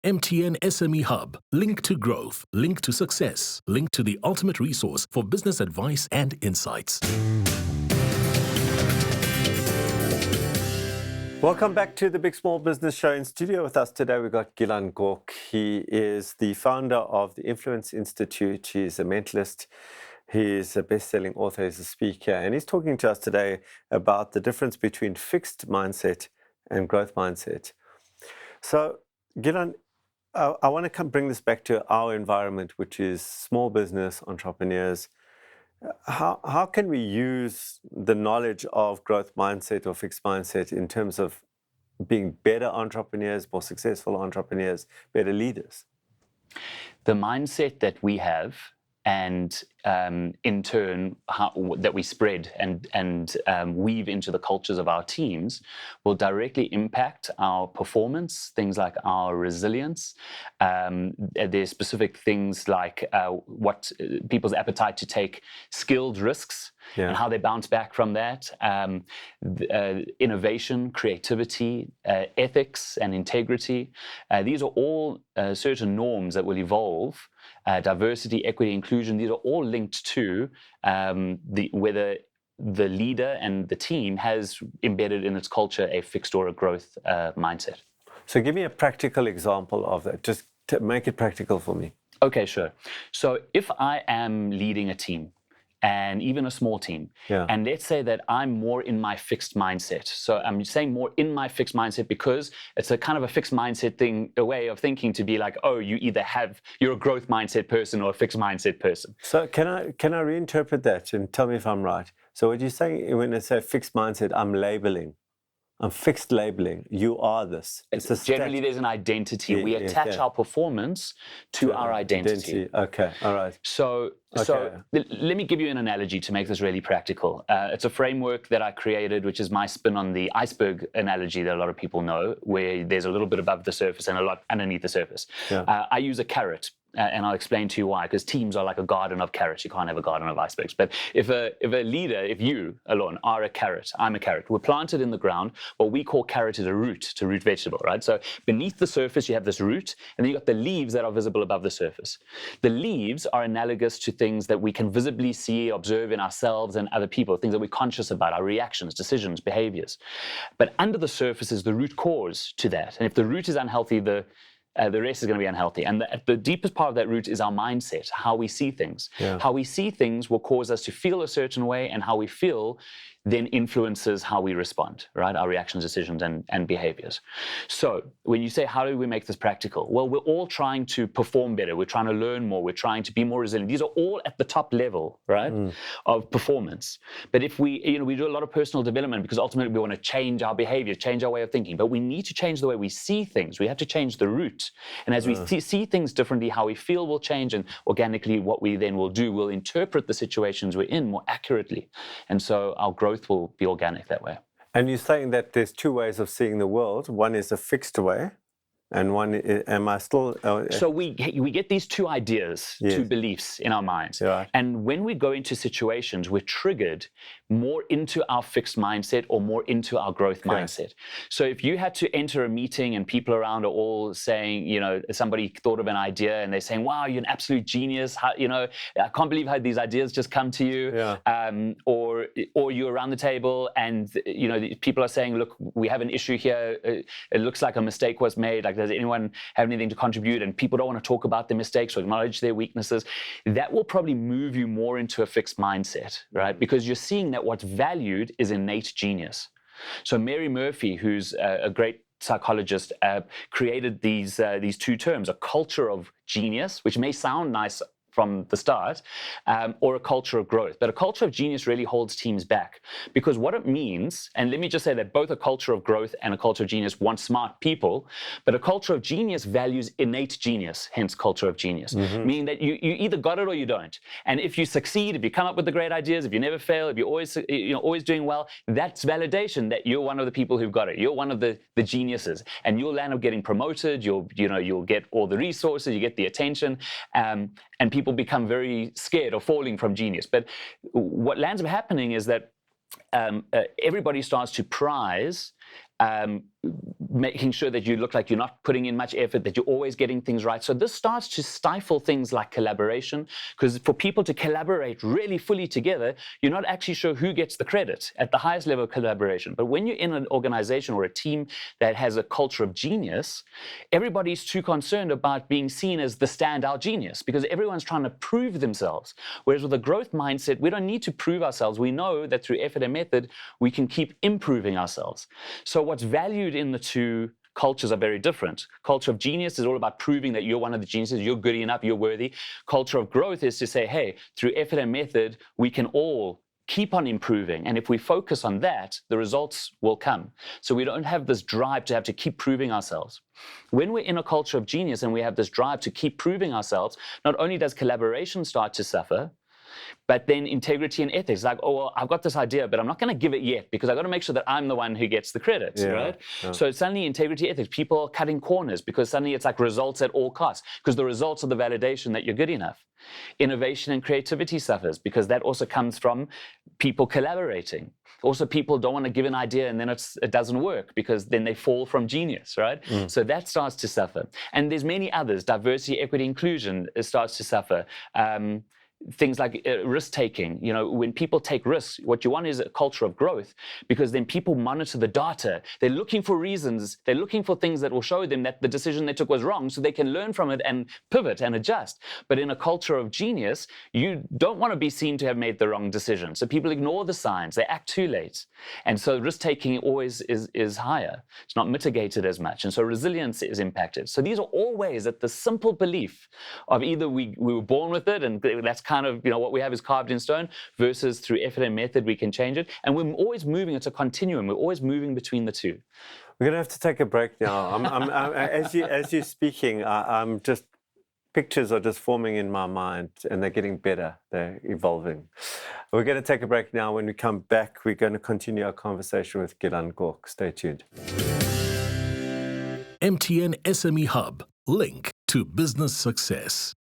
MTN SME Hub. Link to growth. Link to success. Link to the ultimate resource for business advice and insights. Welcome back to the Big Small Business Show. In studio with us today, we've got Gilan Gork. He is the founder of the Influence Institute. He's a mentalist. He's a best-selling author. He's a speaker. And he's talking to us today about the difference between fixed mindset and growth mindset. So, Gilan, I want to bring this back to our environment, which is small business entrepreneurs. How can we use the knowledge of growth mindset or fixed mindset in terms of being better entrepreneurs, more successful entrepreneurs, better leaders? The mindset that we have, and in turn that we spread and weave into the cultures of our teams, will directly impact our performance, things like our resilience. There's specific things like what people's appetite to take skilled risks, and how they bounce back from that, innovation, creativity, ethics and integrity. These are all certain norms that will evolve. Diversity, equity, inclusion, these are all linked to whether the leader and the team has embedded in its culture a fixed or a growth mindset. So give me a practical example of that. Just to make it practical for me. Okay, sure. So if I am leading a team, and even a small team. And let's say that I'm more in my fixed mindset. So I'm saying more in my fixed mindset because it's a kind of a fixed mindset thing, a way of thinking to be like, oh, you're a growth mindset person or a fixed mindset person. So can I reinterpret that and tell me if I'm right? So what you're saying when I say fixed mindset, I'm fixed labeling. You are this. Generally, there's an identity. We attach our performance to our identity. Okay, all right. So let me give you an analogy to make this really practical. It's a framework that I created, which is my spin on the iceberg analogy that a lot of people know, where there's a little bit above the surface and a lot underneath the surface. I use a carrot. And I'll explain to you why, because teams are like a garden of carrots. You can't have a garden of icebergs. But if a leader, if you, Allon, are a carrot, I'm a carrot, we're planted in the ground. What we call carrot is a root vegetable, right? So beneath the surface, you have this root, and then you've got the leaves that are visible above the surface. The leaves are analogous to things that we can visibly see, observe in ourselves and other people, things that we're conscious about, our reactions, decisions, behaviors. But under the surface is the root cause to that. And if the root is unhealthy, the rest is going to be unhealthy. And the deepest part of that root is our mindset, how we see things. How we see things will cause us to feel a certain way, and how we feel then influences how we respond, right? Our reactions, decisions, and behaviors. So when you say, how do we make this practical? Well, we're all trying to perform better. We're trying to learn more. We're trying to be more resilient. These are all at the top level, right, of performance. But if we do a lot of personal development because ultimately we want to change our behavior, change our way of thinking, but we need to change the way we see things. We have to change the root. And as we see things differently, how we feel will change, and organically what we then will do, we'll interpret the situations we're in more accurately. And so our growth will be organic that way. And you're saying that there's two ways of seeing the world. One is a fixed way, and one is, am I still... So we get these two ideas, two beliefs in our minds. And when we go into situations, we're triggered more into our fixed mindset or more into our growth mindset. So if you had to enter a meeting and people around are all saying, somebody thought of an idea and they're saying, wow, you're an absolute genius. I can't believe how these ideas just come to you. Or you're around the table and, people are saying, look, we have an issue here. It looks like a mistake was made. Like, does anyone have anything to contribute? And people don't want to talk about their mistakes or acknowledge their weaknesses. That will probably move you more into a fixed mindset, right? Because you're seeing that what's valued is innate genius. So Mary Murphy, who's a great psychologist, created these two terms: a culture of genius, which may sound nice from the start, or a culture of growth. But a culture of genius really holds teams back, because what it means, and let me just say that both a culture of growth and a culture of genius want smart people, but a culture of genius values innate genius, hence culture of genius, meaning that you either got it or you don't. And if you succeed, if you come up with the great ideas, if you never fail, if you're always doing well, that's validation that you're one of the people who've got it. You're one of the geniuses, and you'll end up getting promoted. You'll get all the resources, you get the attention, and people become very scared of falling from genius. But what lands up happening is that everybody starts to prize making sure that you look like you're not putting in much effort, that you're always getting things right. So this starts to stifle things like collaboration, because for people to collaborate really fully together, you're not actually sure who gets the credit at the highest level of collaboration. But when you're in an organization or a team that has a culture of genius, everybody's too concerned about being seen as the standout genius, because everyone's trying to prove themselves. Whereas with a growth mindset, we don't need to prove ourselves. We know that through effort and method, we can keep improving ourselves. So what's valued in the two cultures are very different. Culture of genius is all about proving that you're one of the geniuses, you're good enough, you're worthy. Culture of growth is to say, hey, through effort and method, we can all keep on improving. And if we focus on that, the results will come. So we don't have this drive to have to keep proving ourselves. When we're in a culture of genius and we have this drive to keep proving ourselves, not only does collaboration start to suffer, but then integrity and ethics, like, oh, well, I've got this idea, but I'm not going to give it yet because I've got to make sure that I'm the one who gets the credit, right? Yeah. So suddenly integrity, ethics, people are cutting corners because suddenly it's like results at all costs, because the results are the validation that you're good enough. Innovation and creativity suffers because that also comes from people collaborating. Also, people don't want to give an idea and then it doesn't work because then they fall from genius, right? So that starts to suffer. And there's many others. Diversity, equity, inclusion starts to suffer. Things like risk-taking. You know, when people take risks, what you want is a culture of growth, because then people monitor the data. They're looking for reasons. They're looking for things that will show them that the decision they took was wrong, so they can learn from it and pivot and adjust. But in a culture of genius, you don't want to be seen to have made the wrong decision. So people ignore the signs. They act too late. And so risk-taking always is higher. It's not mitigated as much. And so resilience is impacted. So these are all ways that the simple belief of either we were born with it, and that's kind of, you know, what we have is carved in stone, versus through effort and method we can change it. And we're always moving. It's a continuum. We're always moving between the two. We're going to have to take a break now. As you're speaking, I'm just, pictures are just forming in my mind, and they're getting better. They're evolving. We're going to take a break now. When we come back, we're going to continue our conversation with Gilan Gork. Stay tuned. MTN SME Hub, link to business success.